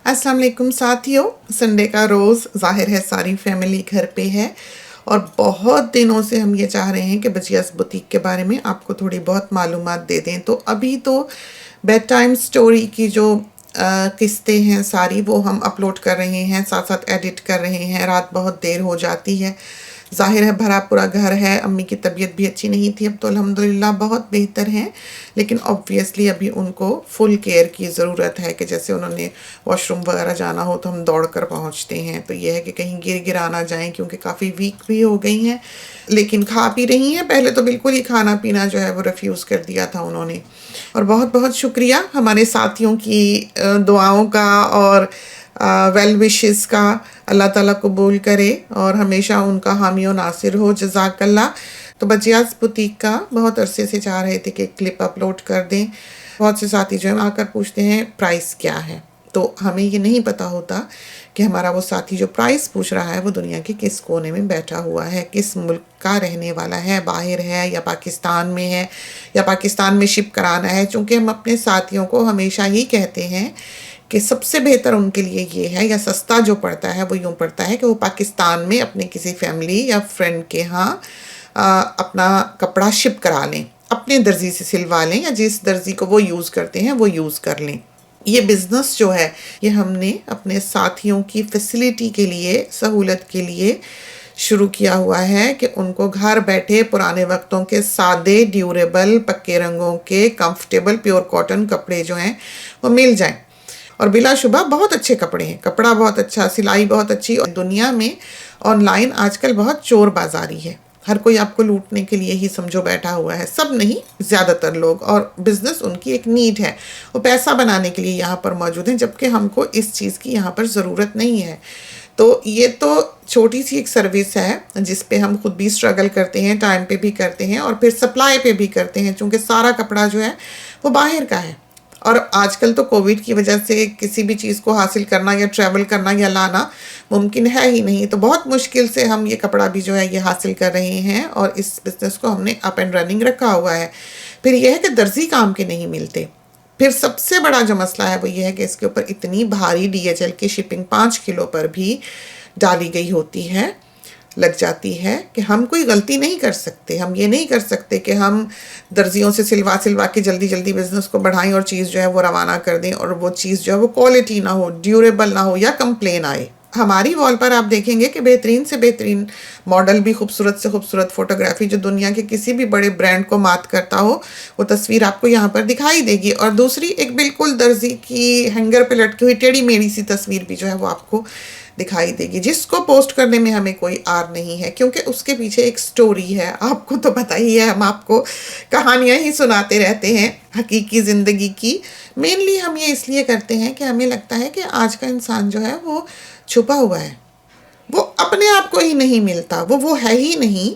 अस्सलाम वालेकुम साथियों। संडे का रोज़ ज़ाहिर है सारी फैमिली घर पे है और बहुत दिनों से हम ये चाह रहे हैं कि बजियास बुटीक के बारे में आपको थोड़ी बहुत मालूमात दे दें। तो अभी तो बेड टाइम स्टोरी की जो किस्तें हैं सारी वो हम अपलोड कर रहे हैं, साथ साथ एडिट कर रहे हैं। रात बहुत देर हो जाती है, ज़ाहिर है भरा पूरा घर है। अम्मी की तबीयत भी अच्छी नहीं थी, अब तो अल्हम्दुलिल्लाह बहुत बेहतर हैं, लेकिन ऑब्वियसली अभी उनको फुल केयर की ज़रूरत है कि जैसे उन्होंने वॉशरूम वगैरह जाना हो तो हम दौड़ कर पहुँचते हैं। तो ये है कि कहीं गिरा ना जाएं क्योंकि काफ़ी वीक भी हो गई हैं, लेकिन खा पी रही हैं। पहले तो बिल्कुल ही खाना पीना जो है वो रिफ्यूज़ कर दिया था उन्होंने। और बहुत बहुत शुक्रिया हमारे साथियों की दुआओं का और वेल विशेस का। अल्लाह ताला कबूल करे और हमेशा उनका हामी और नासिर हो। जज़ाकल्लाह। तो बजियास बुटीक का बहुत अरसे से चाह रहे थे कि क्लिप अपलोड कर दें। बहुत से साथी जो है आकर पूछते हैं प्राइस क्या है, तो हमें ये नहीं पता होता कि हमारा वो साथी जो प्राइस पूछ रहा है वो दुनिया के किस कोने में बैठा हुआ है, किस मुल्क का रहने वाला है, बाहर है या पाकिस्तान में है या पाकिस्तान में शिप कराना है। चूँकि हम अपने साथियों को हमेशा ही कहते हैं कि सबसे बेहतर उनके लिए ये है, या सस्ता जो पड़ता है वो यूँ पड़ता है कि वो पाकिस्तान में अपने किसी फैमिली या फ्रेंड के यहाँ अपना कपड़ा शिप करा लें, अपने दर्जी से सिलवा लें या जिस दर्जी को वो यूज़ करते हैं वो यूज़ कर लें। ये बिज़नेस जो है ये हमने अपने साथियों की फैसिलिटी के लिए, सहूलत के लिए शुरू किया हुआ है कि उनको घर बैठे पुराने वक्तों के सादे, ड्यूरेबल, पक्के रंगों के, कंफर्टेबल प्योर कॉटन कपड़े जो हैं वो मिल जाएं। और बिलाशुबा बहुत अच्छे कपड़े हैं, कपड़ा बहुत अच्छा, सिलाई बहुत अच्छी। और दुनिया में ऑनलाइन आजकल बहुत चोर बाजारी है, हर कोई आपको लूटने के लिए ही समझो बैठा हुआ है। सब नहीं, ज़्यादातर लोग। और बिज़नेस उनकी एक नीड है, वो पैसा बनाने के लिए यहाँ पर मौजूद हैं, जबकि हमको इस चीज़ की यहाँ पर ज़रूरत नहीं है। तो ये तो छोटी सी एक सर्विस है जिस पे हम खुद भी स्ट्रगल करते हैं, टाइम पे भी करते हैं और फिर सप्लाई पे भी करते हैं, क्योंकि सारा कपड़ा जो है वो बाहर का है। और आजकल तो कोविड की वजह से किसी भी चीज़ को हासिल करना या ट्रैवल करना या लाना मुमकिन है ही नहीं। तो बहुत मुश्किल से हम ये कपड़ा भी जो है ये हासिल कर रहे हैं और इस बिज़नेस को हमने अप एंड रनिंग रखा हुआ है। फिर यह है कि दर्जी काम के नहीं मिलते। फिर सबसे बड़ा जो मसला है वो ये है कि इसके ऊपर इतनी भारी DHL की शिपिंग 5 किलो पर भी डाली गई होती है, लग जाती है कि हम कोई गलती नहीं कर सकते। हम ये नहीं कर सकते कि हम दर्जियों से सिलवा के जल्दी जल्दी बिज़नेस को बढ़ाएं और चीज़ जो है वो रवाना कर दें और वो चीज़ जो है वो क्वालिटी ना हो, ड्यूरेबल ना हो या कंप्लेन आए। हमारी वॉल पर आप देखेंगे कि बेहतरीन से बेहतरीन मॉडल भी, खूबसूरत से खूबसूरत फ़ोटोग्राफी जो दुनिया के किसी भी बड़े ब्रांड को मात करता हो वो तस्वीर आपको यहाँ पर दिखाई देगी। और दूसरी एक बिल्कुल दर्जी की हैंगर पे लटकी हुई टेढ़ी मेढ़ी सी तस्वीर भी जो है वो आपको दिखाई देगी, जिसको पोस्ट करने में हमें कोई आर नहीं है, क्योंकि उसके पीछे एक स्टोरी है। आपको तो पता ही है, हम आपको कहानियाँ ही सुनाते रहते हैं हकीकी ज़िंदगी की। मेनली हम ये इसलिए करते हैं कि हमें लगता है कि आज का इंसान जो है वो छुपा हुआ है, वो अपने आप को ही नहीं मिलता, वो है ही नहीं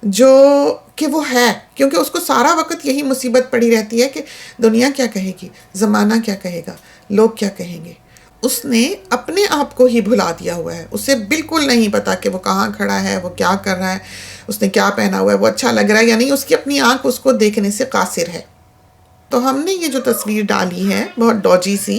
जो कि वो है, क्योंकि उसको सारा वक्त यही मुसीबत पड़ी रहती है कि दुनिया क्या कहेगी, ज़माना क्या कहेगा, लोग क्या कहेंगे। उसने अपने आप को ही भुला दिया हुआ है। उसे बिल्कुल नहीं पता कि वो कहाँ खड़ा है, वो क्या कर रहा है, उसने क्या पहना हुआ है, वो अच्छा लग रहा है या नहीं। उसकी अपनी आँख उसको देखने से कासिर है। तो हमने ये जो तस्वीर डाली है बहुत डॉजी सी,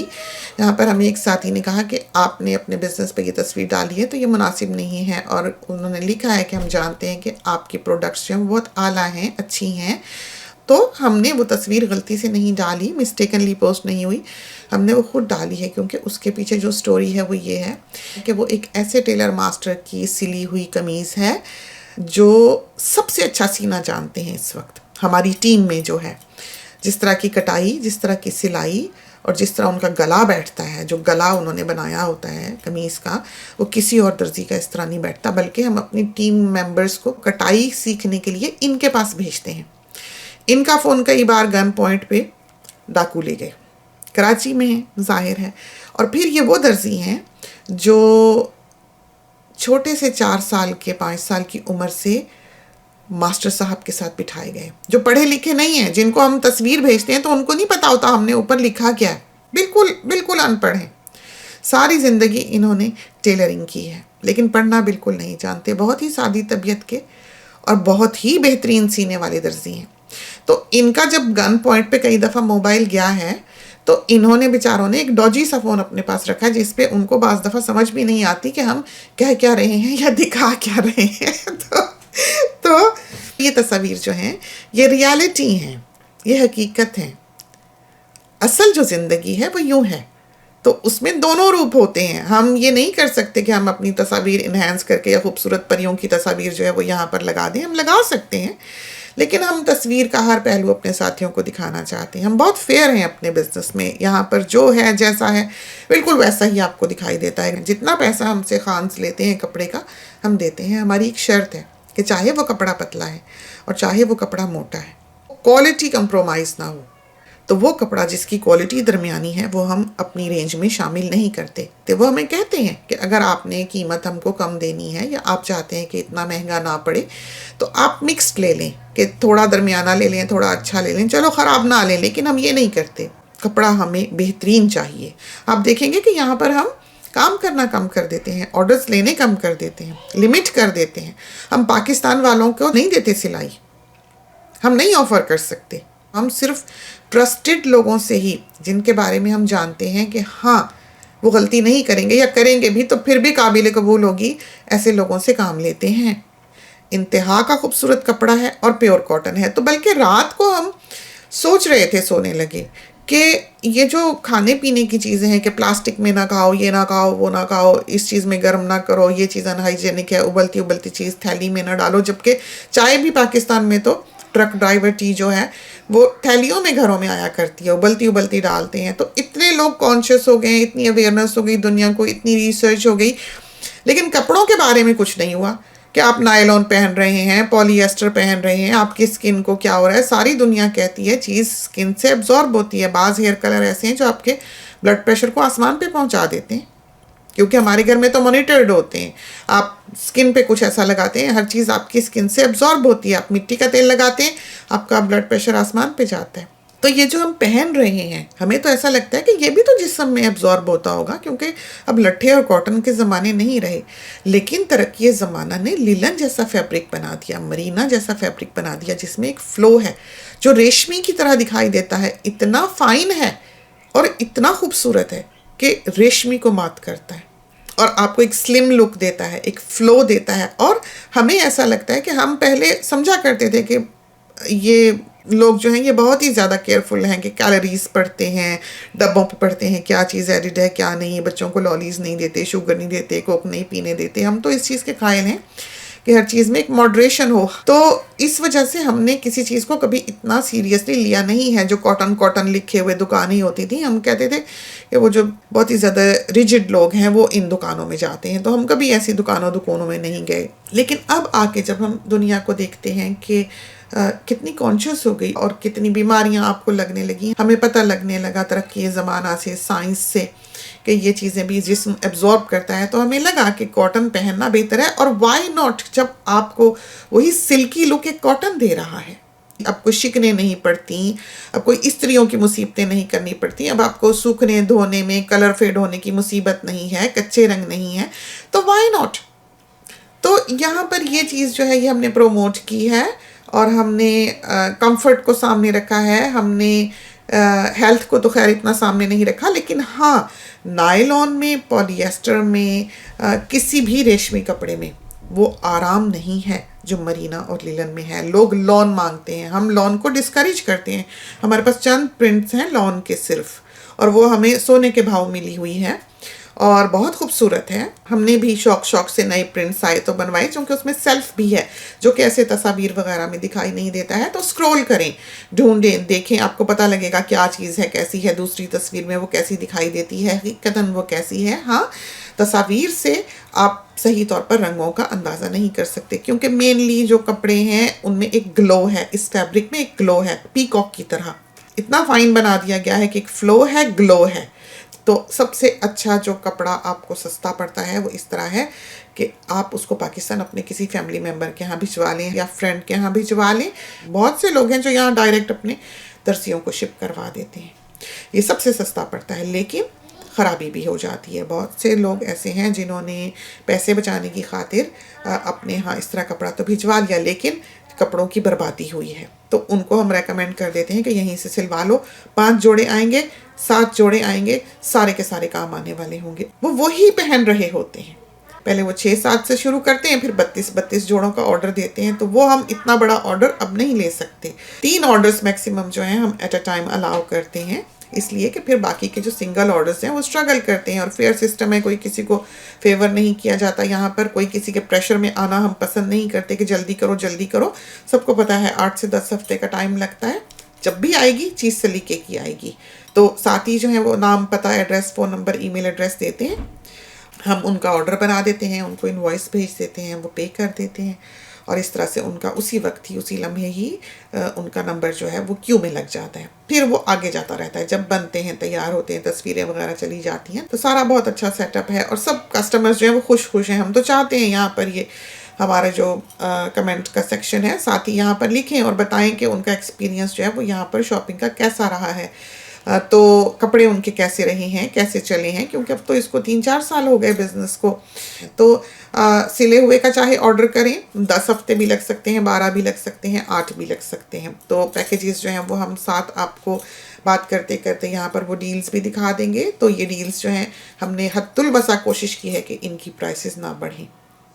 यहाँ पर हमें एक साथी ने कहा कि आपने अपने बिज़नेस पे ये तस्वीर डाली है तो ये मुनासिब नहीं है, और उन्होंने लिखा है कि हम जानते हैं कि आपकी प्रोडक्ट्स जो हैं बहुत आला हैं, अच्छी हैं। तो हमने वो तस्वीर गलती से नहीं डाली, मिस्टेकनली पोस्ट नहीं हुई, हमने वो खुद डाली है, क्योंकि उसके पीछे जो स्टोरी है वो ये है कि वो एक ऐसे टेलर मास्टर की सिली हुई कमीज़ है जो सबसे अच्छा सीना जानते हैं इस वक्त हमारी टीम में जो है। जिस तरह की कटाई, जिस तरह की सिलाई और जिस तरह उनका गला बैठता है, जो गला उन्होंने बनाया होता है कमीज़ का, वो किसी और दर्जी का इस तरह नहीं बैठता। बल्कि हम अपनी टीम मेंबर्स को कटाई सीखने के लिए इनके पास भेजते हैं। इनका फ़ोन कई बार गन पॉइंट पे डाकू ले गए, कराची में है ज़ाहिर है। और फिर ये वो दर्जी हैं जो छोटे से 4 साल के 5 साल की उम्र से मास्टर साहब के साथ बिठाए गए, जो पढ़े लिखे नहीं हैं, जिनको हम तस्वीर भेजते हैं तो उनको नहीं पता होता हमने ऊपर लिखा क्या है, बिल्कुल अनपढ़ हैं। सारी ज़िंदगी इन्होंने टेलरिंग की है लेकिन पढ़ना बिल्कुल नहीं जानते। बहुत ही सादी तबीयत के और बहुत ही बेहतरीन सीने वाले दर्जी हैं। तो इनका जब गन पॉइंट पे कई दफ़ा मोबाइल गया है तो इन्होंने बेचारों ने एक डॉजी सा फ़ोन अपने पास रखा है जिस पे उनको बाज़ दफ़ा समझ भी नहीं आती कि हम कह क्या रहे हैं या दिखा क्या रहे हैं। तो ये तस्वीर जो हैं ये रियलिटी हैं, ये हकीकत है। असल जो ज़िंदगी है वो यूँ है, तो उसमें दोनों रूप होते हैं। हम ये नहीं कर सकते कि हम अपनी तस्वीर इन्हेंस करके या खूबसूरत परियों की तस्वीर जो है वो यहाँ पर लगा दें। हम लगा सकते हैं, लेकिन हम तस्वीर का हर पहलू अपने साथियों को दिखाना चाहते हैं। हम बहुत फेयर हैं अपने बिजनेस में, यहाँ पर जो है जैसा है बिल्कुल वैसा ही आपको दिखाई देता है। जितना पैसा हमसे खान्स लेते हैं कपड़े का हम देते हैं। हमारी एक शर्त है कि चाहे वो कपड़ा पतला है और चाहे वो कपड़ा मोटा है, क्वालिटी कंप्रोमाइज़ ना हो। तो वो कपड़ा जिसकी क्वालिटी दरमियानी है वो हम अपनी रेंज में शामिल नहीं करते। तो वो हमें कहते हैं कि अगर आपने कीमत हमको कम देनी है या आप चाहते हैं कि इतना महंगा ना पड़े तो आप मिक्स्ड ले लें, कि थोड़ा दरमियाना ले लें, थोड़ा अच्छा ले लें, चलो ख़राब ना लें, लेकिन हम ये नहीं करते। कपड़ा हमें बेहतरीन चाहिए। आप देखेंगे कि यहाँ पर हम काम करना कम कर देते हैं, ऑर्डर्स लेने कम कर देते हैं, लिमिट कर देते हैं। हम पाकिस्तान वालों को नहीं देते सिलाई, हम नहीं ऑफ़र कर सकते। हम सिर्फ ट्रस्टेड लोगों से ही, जिनके बारे में हम जानते हैं कि हाँ वो गलती नहीं करेंगे, या करेंगे भी तो फिर भी काबिल कबूल होगी, ऐसे लोगों से काम लेते हैं। इंतहा का खूबसूरत कपड़ा है और प्योर कॉटन है। तो बल्कि रात को हम सोच रहे थे सोने लगे कि ये जो खाने पीने की चीज़ें हैं कि प्लास्टिक में ना खाओ, ये ना खाओ, वो ना खाओ, इस चीज़ में गर्म ना करो, ये चीज़ अनहाइजेनिक है, उबलती उबलती चीज़ थैली में ना डालो। जबकि चाय भी पाकिस्तान में तो ट्रक ड्राइवर टी जो है वो थैलियों में घरों में आया करती है, उबलती उबलती डालते हैं। तो इतने लोग कॉन्शियस हो गए, इतनी अवेयरनेस हो गई दुनिया को, इतनी रिसर्च हो गई, लेकिन कपड़ों के बारे में कुछ नहीं हुआ कि आप नायलॉन पहन रहे हैं, पॉलिएस्टर पहन रहे हैं, आपकी स्किन को क्या हो रहा है। सारी दुनिया कहती है चीज़ स्किन से एब्जॉर्ब होती है। बाज़ हेयर कलर ऐसे हैं जो आपके ब्लड प्रेशर को आसमान पे पहुंचा देते हैं, क्योंकि हमारे घर में तो मॉनिटर्ड होते हैं। आप स्किन पे कुछ ऐसा लगाते हैं, हर चीज़ आपकी स्किन से एब्जॉर्ब होती है। आप मिट्टी का तेल लगाते हैं, आपका ब्लड प्रेशर आसमान पे जाता है। तो ये जो हम पहन रहे हैं, हमें तो ऐसा लगता है कि ये भी तो जिस्म में एब्जॉर्ब होता होगा, क्योंकि अब लट्ठे और कॉटन के ज़माने नहीं रहे। लेकिन तरक्की ज़माना ने लिलन जैसा फैब्रिक बना दिया, मरीना जैसा फैब्रिक बना दिया, जिसमें एक फ़्लो है जो रेशमी की तरह दिखाई देता है। इतना फाइन है और इतना खूबसूरत है कि रेशमी को मात करता है और आपको एक स्लिम लुक देता है, एक फ़्लो देता है। और हमें ऐसा लगता है कि हम पहले समझा करते थे कि ये लोग जो हैं ये बहुत ही ज़्यादा केयरफुल हैं, कि कैलोरीज पढ़ते हैं, डब्बों पे पढ़ते हैं क्या चीज़ एडिड है क्या नहीं, बच्चों को लॉलीज नहीं देते, शुगर नहीं देते, कोक नहीं पीने देते। हम तो इस चीज़ के कायल हैं कि हर चीज़ में एक मॉडरेशन हो। तो इस वजह से हमने किसी चीज़ को कभी इतना सीरियसली लिया नहीं है। जो कॉटन कॉटन लिखे हुए दुकानें होती थी, हम कहते थे कि वो जो बहुत ही ज़्यादा रिजिड लोग हैं वो इन दुकानों में जाते हैं, तो हम कभी ऐसी दुकानों में नहीं गए। लेकिन अब आके जब हम दुनिया को देखते हैं कि कितनी कॉन्शियस हो गई और कितनी बीमारियां आपको लगने लगी, हमें पता लगने लगा तरक्की ज़माना से, साइंस से, कि ये चीज़ें भी जिस्म एब्जॉर्ब करता है, तो हमें लगा कि कॉटन पहनना बेहतर है। और वाई नॉट, जब आपको वही सिल्की लुक एक कॉटन दे रहा है, आपको शिकने नहीं पड़ती, अब कोई इस्त्रियों की मुसीबतें नहीं करनी पड़ती, अब आपको सूखने धोने में कलर फेड होने की मुसीबत नहीं है, कच्चे रंग नहीं है, तो वाई नॉट। तो यहाँ पर ये चीज़ जो है ये हमने प्रोमोट की है और हमने कंफर्ट को सामने रखा है। हमने हेल्थ को तो खैर इतना सामने नहीं रखा, लेकिन हाँ नायलॉन में, पॉलिएस्टर में, किसी भी रेशमी कपड़े में वो आराम नहीं है जो मरीना और लिलन में है। लोग लॉन मांगते हैं, हम लॉन को डिस्करेज करते हैं। हमारे पास चंद प्रिंट्स हैं लॉन के सिर्फ, और वो हमें सोने के भाव मिली हुई है और बहुत खूबसूरत है। हमने भी शौक से नए प्रिंट्स आए तो बनवाए, क्योंकि उसमें सेल्फ भी है जो कि ऐसे तस्वीर वगैरह में दिखाई नहीं देता है। तो स्क्रॉल करें, ढूंढें, देखें, आपको पता लगेगा क्या चीज़ है, कैसी है, दूसरी तस्वीर में वो कैसी दिखाई देती है, हकीकतन वो कैसी है। हाँ, तस्वीर से आप सही तौर पर रंगों का अंदाज़ा नहीं कर सकते, क्योंकि मेनली जो कपड़े हैं उनमें एक ग्लो है, इस फैब्रिक में एक ग्लो है, पीकॉक की तरह इतना फाइन बना दिया गया है कि एक फ्लो है, ग्लो है। तो सबसे अच्छा जो कपड़ा आपको सस्ता पड़ता है वो इस तरह है कि आप उसको पाकिस्तान अपने किसी फैमिली मेम्बर के यहाँ भिजवा लें या फ्रेंड के यहाँ भिजवा लें। बहुत से लोग हैं जो यहाँ डायरेक्ट अपने दर्जियों को शिप करवा देते हैं, ये सबसे सस्ता पड़ता है, लेकिन ख़राबी भी हो जाती है। बहुत से लोग ऐसे हैं जिन्होंने पैसे बचाने की खातिर अपने यहाँ इस तरह कपड़ा तो भिजवा लिया, लेकिन कपड़ों की बर्बादी हुई है। तो उनको हम रेकमेंड कर देते हैं कि यहीं से सिलवा लो। 5 जोड़े आएंगे, 7 जोड़े आएंगे, सारे के सारे काम आने वाले होंगे। वो वही पहन रहे होते हैं। पहले वो 6-7 से शुरू करते हैं, फिर 32-32 जोड़ों का ऑर्डर देते हैं। तो वो हम इतना बड़ा ऑर्डर अब नहीं ले सकते। 3 ऑर्डर्स मैक्सिमम जो है हम एट अ टाइम अलाउ करते हैं, इसलिए कि फिर बाकी के जो सिंगल ऑर्डर्स हैं वो स्ट्रगल करते हैं। और फेयर सिस्टम है, कोई किसी को फेवर नहीं किया जाता यहाँ पर। कोई किसी के प्रेशर में आना हम पसंद नहीं करते कि जल्दी करो जल्दी करो। सबको पता है 8 से 10 हफ्ते का टाइम लगता है। जब भी आएगी चीज़ सलीके की आएगी। तो साथ ही जो है वो नाम, पता, address, phone number, email address देते हैं। हम उनका ऑर्डर बना देते हैं, उनको इनवॉइस भेज देते हैं, वो पे कर देते हैं। और इस तरह से उनका उसी वक्त ही, उसी लम्हे ही उनका नंबर जो है वो क्यू में लग जाता है। फिर वो आगे जाता रहता है। जब बनते हैं, तैयार होते हैं, तस्वीरें वगैरह चली जाती हैं, तो सारा बहुत अच्छा सेटअप है। और सब कस्टमर्स जो हैं वो खुश हैं। हम तो चाहते हैं यहाँ पर ये हमारा जो कमेंट का सेक्शन है, साथ ही यहाँ पर लिखें और बताएं कि उनका एक्सपीरियंस जो है वो यहाँ पर शॉपिंग का कैसा रहा है। तो कपड़े उनके कैसे रहे हैं, कैसे चले हैं, क्योंकि अब तो इसको 3-4 साल हो गए बिजनेस को। तो सिले हुए का चाहे ऑर्डर करें, 10 हफ्ते भी लग सकते हैं, 12 भी लग सकते हैं, 8 भी लग सकते हैं। तो पैकेजेस जो हैं वो हम साथ आपको बात करते करते यहाँ पर वो डील्स भी दिखा देंगे। तो ये डील्स जो हैं हमने हद्दुल बसा कोशिश की है कि इनकी प्राइसेस ना बढ़ें।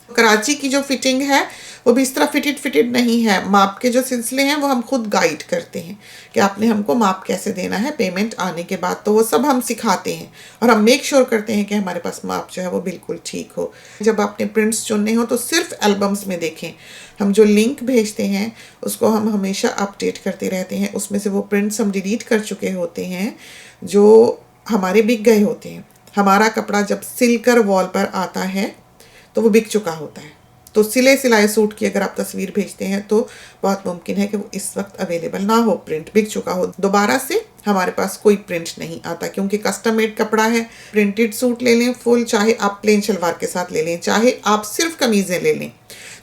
कराची की जो फिटिंग है वो भी इस तरह फिटेड नहीं है। माप के जो सिलसिले हैं वो हम खुद गाइड करते हैं कि आपने हमको माप कैसे देना है पेमेंट आने के बाद। तो वो सब हम सिखाते हैं और हम मेक श्योर करते हैं कि हमारे पास माप जो है वो बिल्कुल ठीक हो। जब आपने प्रिंट्स चुनने हो तो सिर्फ एल्बम्स में देखें। हम जो लिंक भेजते हैं उसको हम हमेशा अपडेट करते रहते हैं। उसमें से वो प्रिंट्स हम डिलीट कर चुके होते हैं जो हमारे बिक गए होते हैं। हमारा कपड़ा जब सिलकर वॉल पर आता है तो वो बिक चुका होता है। तो सिले सिलाए सूट की अगर आप तस्वीर भेजते हैं तो बहुत मुमकिन है कि वो इस वक्त अवेलेबल ना हो, प्रिंट बिक चुका हो। दोबारा से हमारे पास कोई प्रिंट नहीं आता, क्योंकि कस्टम मेड कपड़ा है। प्रिंटेड सूट ले लें फुल, चाहे आप प्लेन शलवार के साथ ले लें, चाहे आप सिर्फ कमीज़ें ले लें,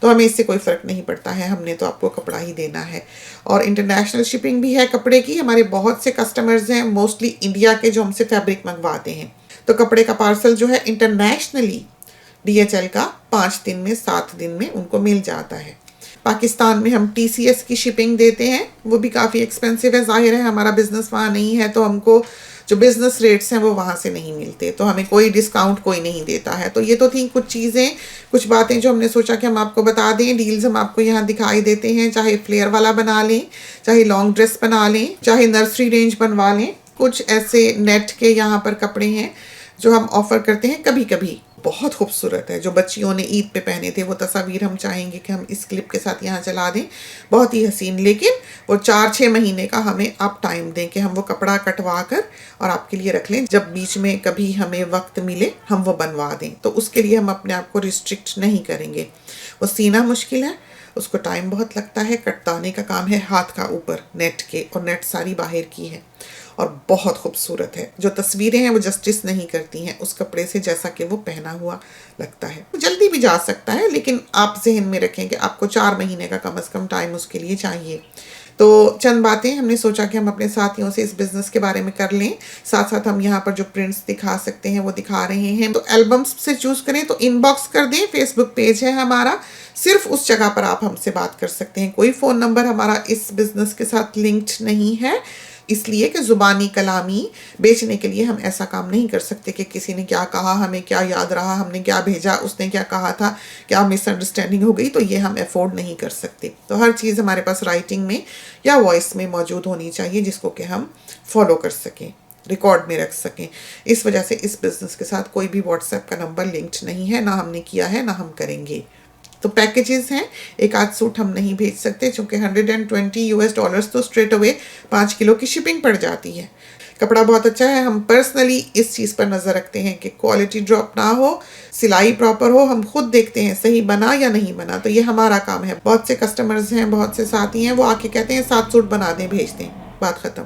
तो हमें इससे कोई फ़र्क नहीं पड़ता है। हमने तो आपको कपड़ा ही देना है। और इंटरनेशनल शिपिंग भी है कपड़े की। हमारे बहुत से कस्टमर्स हैं मोस्टली इंडिया के, जो हमसे फैब्रिक मंगवाते हैं। तो कपड़े का पार्सल जो है इंटरनेशनली DHL का 5 दिन में, 7 दिन में उनको मिल जाता है। पाकिस्तान में हम TCS की शिपिंग देते हैं, वो भी काफ़ी एक्सपेंसिव है। ज़ाहिर है हमारा बिज़नेस वहाँ नहीं है, तो हमको जो बिज़नेस रेट्स हैं वो वहाँ से नहीं मिलते, तो हमें कोई डिस्काउंट कोई नहीं देता है। तो ये तो थी कुछ चीज़ें, कुछ बातें जो हमने सोचा कि हम आपको बता दें। डील्स हम आपको यहाँ दिखाई देते हैं, चाहे फ्लेयर वाला बना लें, चाहे लॉन्ग ड्रेस बना लें, चाहे नर्सरी रेंज बनवा लें। कुछ ऐसे नेट के यहाँ पर कपड़े हैं जो हम ऑफ़र करते हैं कभी कभी। बहुत खूबसूरत है, जो बच्चियों ने ईद पे पहने थे वो तस्वीर हम चाहेंगे कि हम इस क्लिप के साथ यहाँ चला दें। बहुत ही हसीन, लेकिन वो 4-6 महीने का हमें आप टाइम दें कि हम वो कपड़ा कटवा कर और आपके लिए रख लें। जब बीच में कभी हमें वक्त मिले हम वो बनवा दें, तो उसके लिए हम अपने आप को रिस्ट्रिक्ट नहीं करेंगे। वो सीना मुश्किल है, उसको टाइम बहुत लगता है। कटवाने का काम है हाथ का ऊपर नेट के, और नेट सारी बाहर की है और बहुत खूबसूरत है। जो तस्वीरें हैं वो जस्टिस नहीं करती हैं उस कपड़े से जैसा कि वो पहना हुआ लगता है। जल्दी भी जा सकता है, लेकिन आप जहन में रखें कि आपको 4 महीने का कम से कम टाइम उसके लिए चाहिए। तो चंद बातें हमने सोचा कि हम अपने साथियों से इस बिज़नेस के बारे में कर लें। साथ साथ हम यहाँ पर जो प्रिंट्स दिखा सकते हैं वो दिखा रहे हैं। तो एल्बम्स से चूज़ करें तो इनबॉक्स कर दें। फेसबुक पेज है हमारा, सिर्फ उस जगह पर आप हमसे बात कर सकते हैं। कोई फ़ोन नंबर हमारा इस बिज़नेस के साथ लिंक्ड नहीं है, इसलिए कि ज़ुबानी कलामी बेचने के लिए हम ऐसा काम नहीं कर सकते कि किसी ने क्या कहा, हमें क्या याद रहा, हमने क्या भेजा, उसने क्या कहा था, क्या मिसअंडरस्टैंडिंग हो गई, तो ये हम अफोर्ड नहीं कर सकते। तो हर चीज़ हमारे पास राइटिंग में या वॉइस में मौजूद होनी चाहिए, जिसको कि हम फॉलो कर सकें, रिकॉर्ड में रख सकें। इस वजह से इस बिज़नेस के साथ कोई भी व्हाट्सएप का नंबर लिंक्ड नहीं है, ना हमने किया है ना हम करेंगे। तो पैकेजेस हैं, एक आध सूट हम नहीं भेज सकते क्योंकि $120 तो स्ट्रेट अवे 5 किलो की शिपिंग पड़ जाती है। कपड़ा बहुत अच्छा है। हम पर्सनली इस चीज़ पर नज़र रखते हैं कि क्वालिटी ड्रॉप ना हो, सिलाई प्रॉपर हो। हम खुद देखते हैं सही बना या नहीं बना, तो ये हमारा काम है। बहुत से कस्टमर्स हैं, बहुत से साथी हैं, वो आके कहते हैं 7 सूट बना दें, भेज दें, बात ख़त्म।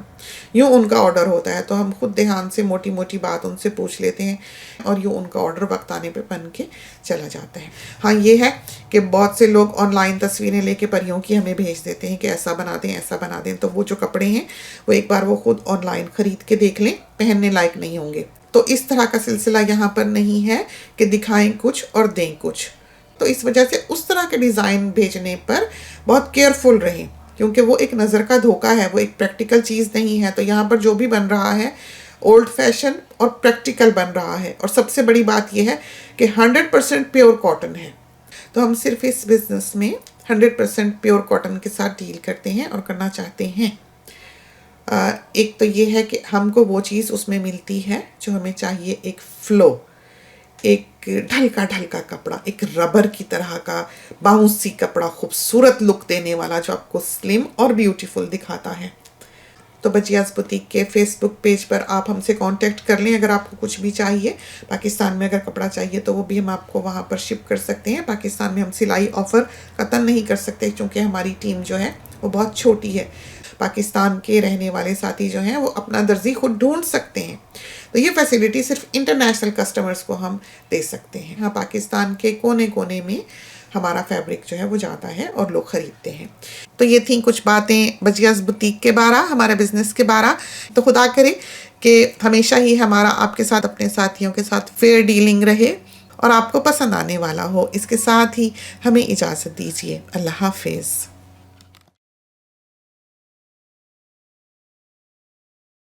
यूँ उनका ऑर्डर होता है, तो हम खुद ध्यान से मोटी मोटी बात उनसे पूछ लेते हैं और यूँ उनका ऑर्डर वक्त आने पे बन के चला जाता है। हाँ, ये है कि बहुत से लोग ऑनलाइन तस्वीरें लेके परियों की हमें भेज देते हैं कि ऐसा बना दें, ऐसा बना दें। तो वो जो कपड़े हैं वो एक बार वो खुद ऑनलाइन ख़रीद के देख लें, पहनने लायक नहीं होंगे। तो इस तरह का सिलसिला यहाँ पर नहीं है कि दिखाएं कुछ और दें कुछ। तो इस वजह से उस तरह के डिज़ाइन भेजने पर बहुत केयरफुल रहें, क्योंकि वो एक नज़र का धोखा है, वो एक प्रैक्टिकल चीज़ नहीं है। तो यहाँ पर जो भी बन रहा है ओल्ड फैशन और प्रैक्टिकल बन रहा है। और सबसे बड़ी बात यह है कि 100% प्योर कॉटन है। तो हम सिर्फ इस बिज़नेस में 100% प्योर कॉटन के साथ डील करते हैं और करना चाहते हैं। एक तो ये है कि हमको वो चीज़ उसमें मिलती है जो हमें चाहिए, एक फ़्लो, एक ढलका ढलका कपड़ा, एक रबर की तरह का बाउंसी कपड़ा, खूबसूरत लुक देने वाला जो आपको स्लिम और ब्यूटीफुल दिखाता है। तो बजियास बुटीक के फेसबुक पेज पर आप हमसे कांटेक्ट कर लें अगर आपको कुछ भी चाहिए। पाकिस्तान में अगर कपड़ा चाहिए तो वो भी हम आपको वहाँ पर शिप कर सकते हैं। पाकिस्तान में हम सिलाई ऑफ़र कतई नहीं कर सकते, क्योंकि हमारी टीम जो है वो बहुत छोटी है। पाकिस्तान के रहने वाले साथी जो हैं वो अपना दर्जी खुद ढूंढ सकते हैं। तो ये फैसिलिटी सिर्फ इंटरनेशनल कस्टमर्स को हम दे सकते हैं। हाँ, पाकिस्तान के कोने कोने में हमारा फैब्रिक जो है वो जाता है और लोग ख़रीदते हैं। तो ये थी कुछ बातें बजियास बुटीक के बारे, हमारे बिज़नेस के बारे। तो खुदा करे कि हमेशा ही हमारा आपके साथ, अपने साथियों के साथ फेयर डीलिंग रहे और आपको पसंद आने वाला हो। इसके साथ ही हमें इजाज़त दीजिए। अल्लाह हाफिज़।